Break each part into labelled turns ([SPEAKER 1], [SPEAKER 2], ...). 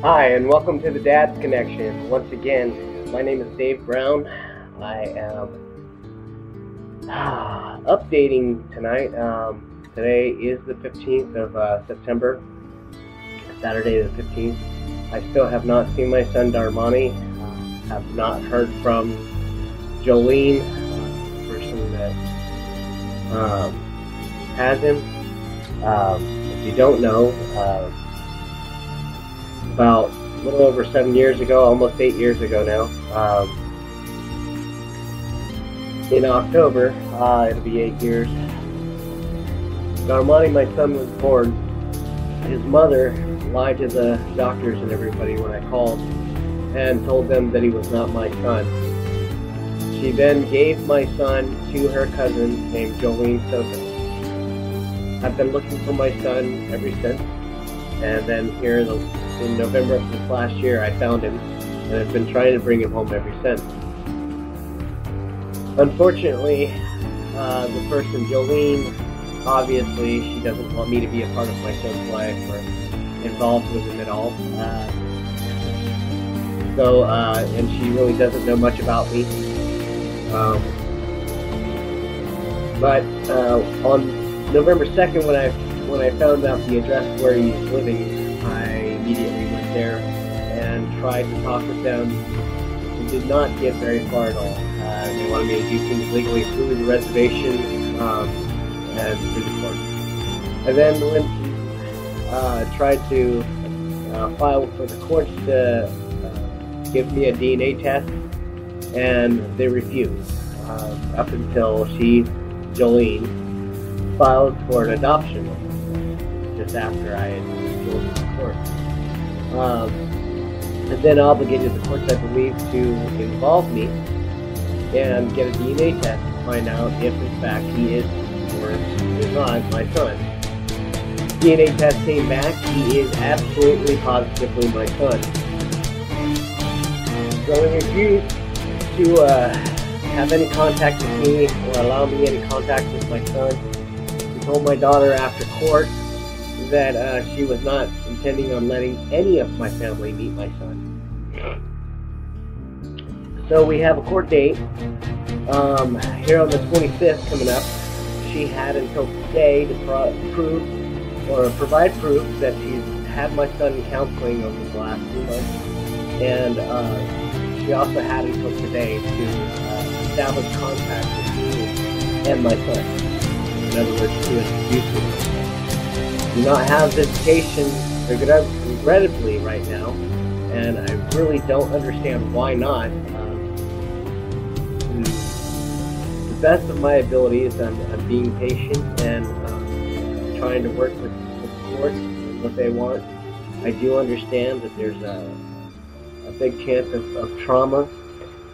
[SPEAKER 1] Hi, and welcome to the Dad's Connection. Once again, my name is Dave Brown. I am updating tonight. Today is the 15th of September, Saturday the 15th. I still have not seen my son Darmani. Have not heard from Jolene, the person that has him. If you don't know, about a little over 7 years ago, almost 8 years ago now, in October, it'll be 8 years, Darmani, my son, was born. His mother lied to the doctors and everybody when I called and told them that he was not my son. She then gave my son to her cousin named Jolene Soto. I've been looking for my son ever since, and then here in November of this last year I found him, and I've been trying to bring him home ever since. Unfortunately, the person Jolene, obviously she doesn't want me to be a part of my son's life or involved with him at all. And she really doesn't know much about me. But on November 2nd, when I found out the address where he's living, I immediately went there and tried to talk with them. We did not get very far at all. They wanted me to do things legally through the reservation and through the court. I then went to tried to file for the courts to give me a DNA test, and they refused. Up until Jolene, filed for an adoption just after I had joined the court. And then obligated the courts, I believe, to involve me and get a DNA test to find out if in fact he is or is not my son. DNA test came back, he is absolutely positively my son. So he refused to have any contact with me or allow me any contact with my son. He told my daughter after court that she was not intending on letting any of my family meet my son. So we have a court date here on the 25th coming up. She had until today to provide proof that she's had my son in counseling over the last 2 months, and she also had until today to establish contact with me and my son. In other words, to introduce me. Do not have visitation regrettably right now, and I really don't understand why not. To the best of my abilities, I'm being patient and trying to work with the court and what they want. I do understand that there's a big chance of trauma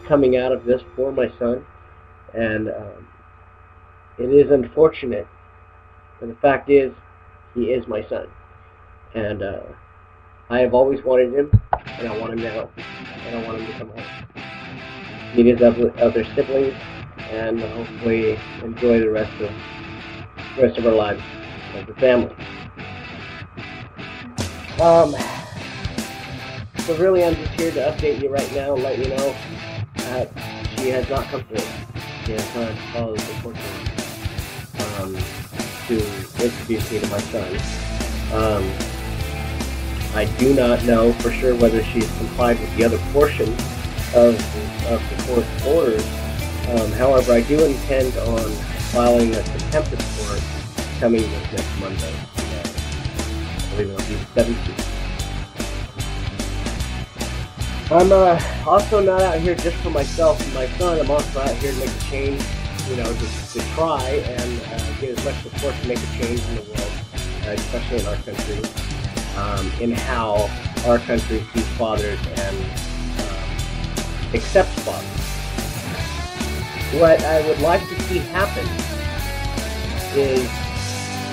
[SPEAKER 1] coming out of this for my son, and it is unfortunate, but the fact is, he is my son, and I have always wanted him, and I want him now, and I want him to come home, meet his other siblings, and hopefully enjoy the rest of our lives as a family. So really, I'm just here to update you right now, let you know that she has not come through. She has not followed the court to introduce me to my son. I do not know for sure whether she's complied with the other portion of the court's orders. However, I do intend on filing a contempt of court coming this next Monday. I believe it'll be the 17th. I'm also not out here just for myself and my son. I'm also out here to make a change, to try and get as much support to make a change in the world, especially in our country, in how our country sees fathers and accepts fathers. What I would like to see happen is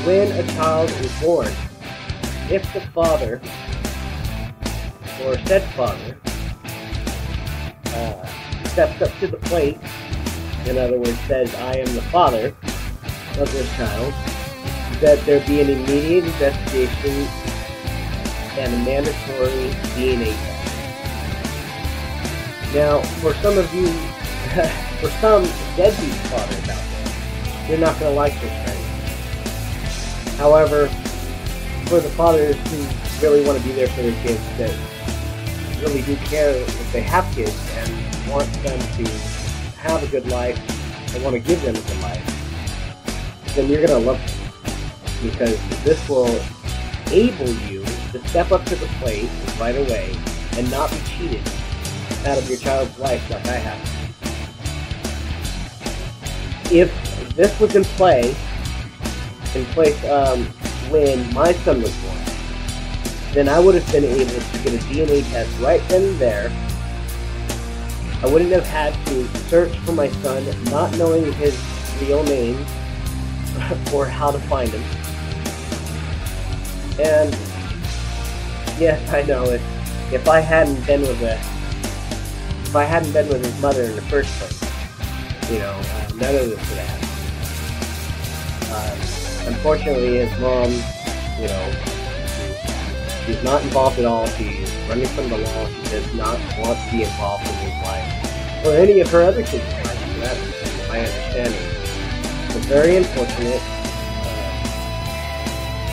[SPEAKER 1] when a child is born, if the father or said father steps up to the plate, in other words, says, I am the father of this child, that there be an immediate investigation and a mandatory DNA test. Now, for some of you, for some deadbeat fathers out there, you're not going to like this training. However, for the fathers who really want to be there for their kids, that really do care if they have kids and want them to have a good life and want to give them a good life, then you're going to love it, because this will enable you to step up to the plate right away and not be cheated out of your child's life like I have. If this was in place when my son was born, then I would have been able to get a DNA test right then and there. I wouldn't have had to search for my son, not knowing his real name or how to find him. And yes, I know if I hadn't been with his mother in the first place, none of this would have happened. Unfortunately, his mom, she's not involved at all. She's running from the law. She does not want to be involved in his life, or any of her other kids' lives, for that, my understanding. It's very unfortunate.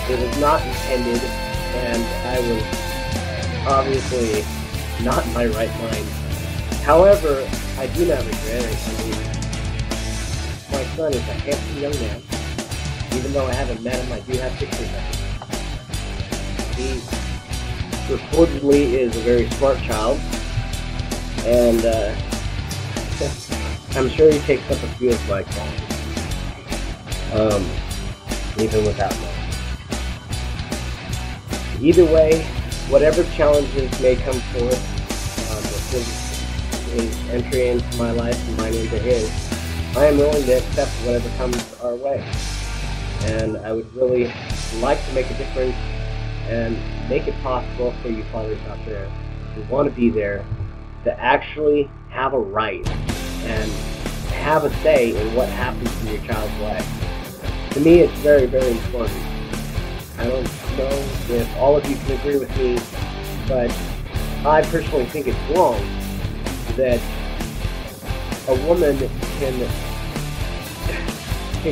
[SPEAKER 1] It was not intended, and I was obviously not in my right mind. However, I do not regret it. I mean, my son is a handsome young man. Even though I haven't met him, I do have pictures of him. He reportedly is a very smart child, and I'm sure he takes up a few of my qualities, even without knowing. Either way, whatever challenges may come forth with his entry into my life and mine into his, I am willing to accept whatever comes our way. And I would really like to make a difference and make it possible for you fathers out there who want to be there to actually have a right and have a say in what happens in your child's life. To me, it's very, very important. I don't know if all of you can agree with me, but I personally think it's wrong that a woman can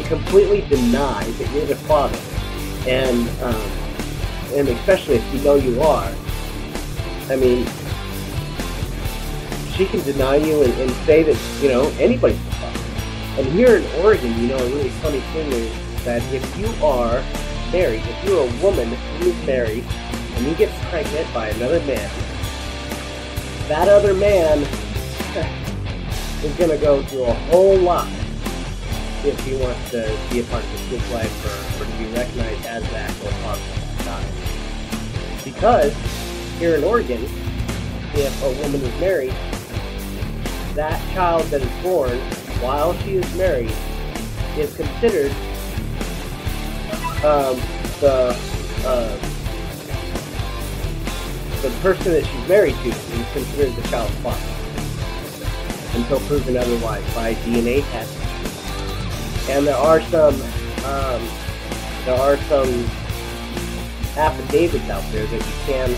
[SPEAKER 1] completely deny that you're the father, and especially if you know you are. I mean, she can deny you and say that anybody's the father. And here in Oregon, a really funny thing is that if you are married, if you're a woman who is married and you get pregnant by another man, that other man is going to go through a whole lot if he wants to be a part of his kid's life or to be recognized as the actual father of that child. Because here in Oregon, if a woman is married, that child that is born while she is married is considered the person that she's married to is considered the child's father until proven otherwise by DNA testing. And there are some affidavits out there that you can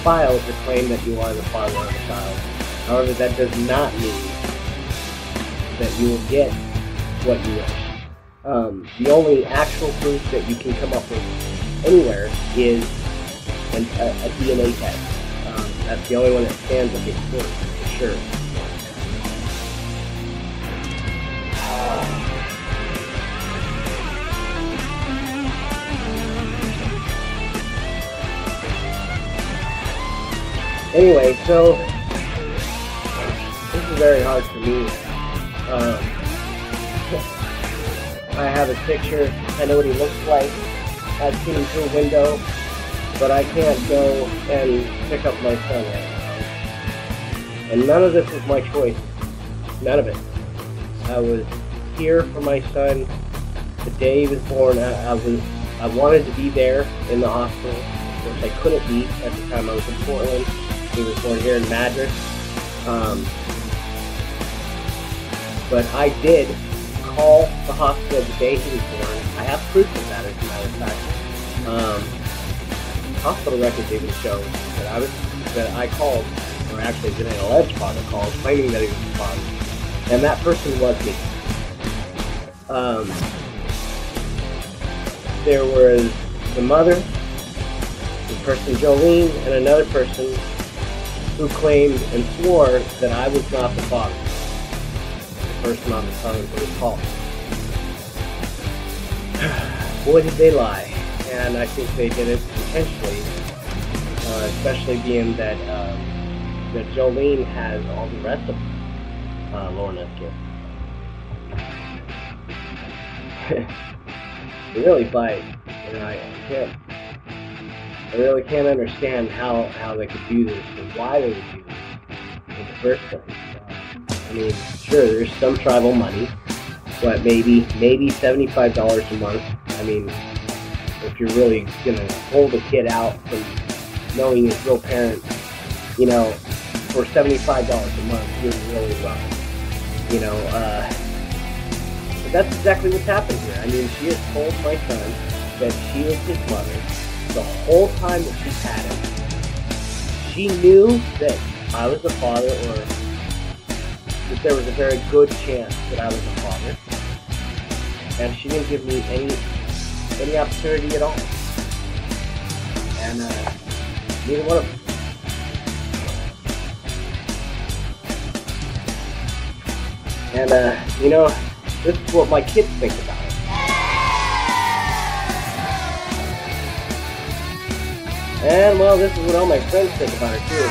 [SPEAKER 1] file to claim that you are the father of the child. However, that does not mean that you will get what you wish. The only actual proof that you can come up with anywhere is a DNA test. That's the only one that stands up in court, for sure. Anyway, so this is very hard for me. I have his picture. I know what he looks like. I've seen him through a window, but I can't go and pick up my son right now. And none of this was my choice. None of it. I was here for my son the day he was born. I wanted to be there in the hospital, which I couldn't be at the time. I was in Portland. He was born here in Madras. But I did call the hospital the day he was born. I have proof of that, as a matter of fact. hospital records even show that I called, or actually that an alleged father called, claiming that he was the father, and that person was me. There was the mother, the person Jolene, and another person who claimed and swore that I was not the father. The person on the phone who was called. Boy, did they lie. And I think they did it intentionally, especially being that that Jolene has all the rest of Lorna's kids. They really bite, and I really can't understand how they could do this and why they would do this in the first place. I mean, sure, there's some tribal money, but maybe $75 a month. I mean, if you're really gonna hold a kid out from knowing his real parents, you know, for $75 a month, you're really wrong. You know, but that's exactly what's happened here. I mean, she has told my son that she is his mother the whole time that she's had him. She knew that I was the father, or that there was a very good chance that I was the father, and she didn't give me any opportunity at all. And neither one of them. And you know, this is what my kids think about it. And well, this is what all my friends think about it too.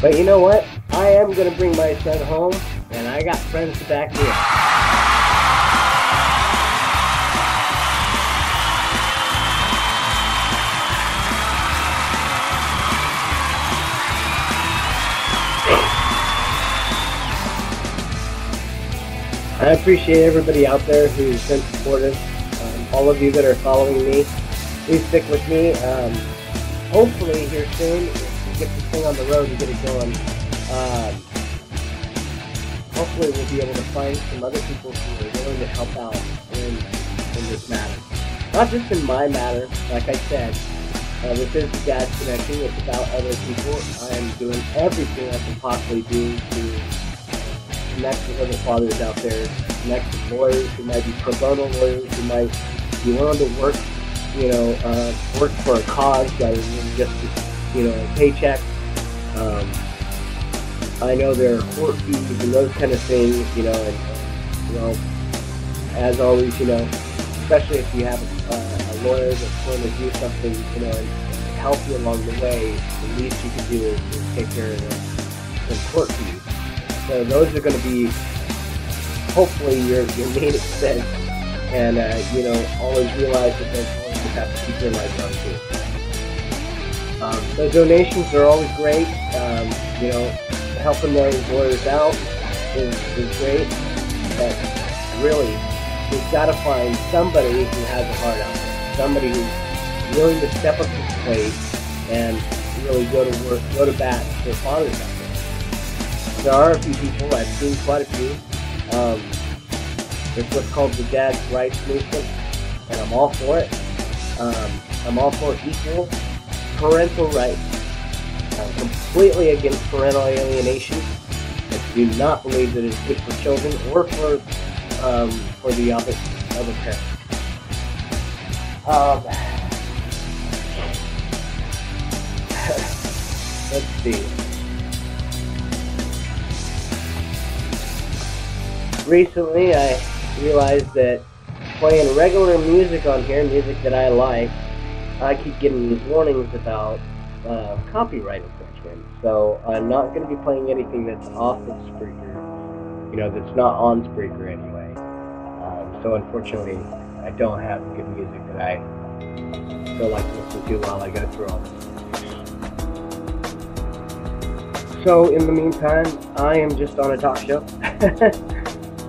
[SPEAKER 1] But you know what? I am going to bring my son home, and I got friends to back me up. I appreciate everybody out there who's been supportive. All of you that are following me, please stick with me. Hopefully here soon, get this thing on the road and get it going. Hopefully we'll be able to find some other people who are willing to help out in this matter. Not just in my matter, like I said. This is the Dad's Connection. It's about other people. I am doing everything I can possibly do to connect with other fathers out there, connect with lawyers who might be pro bono lawyers, who might be willing to work, work for a cause rather than just a paycheck. I know there are court fees and those kind of things, and as always, especially if you have a lawyer that's going to do something, and help you along the way, the least you can do is take care of the court fees. So those are going to be, hopefully, your main expense, and always realize that those lawyers have to keep their lights on too. The donations are always great. Helping those lawyers out is great, but really, we've got to find somebody who has a heart out there, somebody who's willing to step up to the plate and really go to work, go to bat for fathers out there. There are a few people, I've seen quite a few. There's what's called the Dad's Rights Movement, and I'm all for it. I'm all for equal parental rights. I'm completely against parental alienation. I do not believe that it's good for children or for the other parent. Let's see. Recently, I realized that playing regular music on here, music that I like, I keep getting these warnings about copyright infringement. So I'm not going to be playing anything that's off of Spreaker, that's not on Spreaker anyway. So unfortunately, I don't have good music that I feel like listening to while I go through all this. So in the meantime, I am just on a talk show.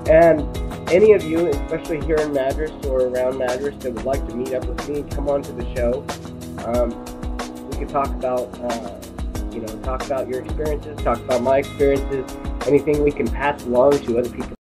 [SPEAKER 1] And any of you, especially here in Madras or around Madras, that would like to meet up with me, come on to the show. We could talk about, talk about your experiences, talk about my experiences, anything we can pass along to other people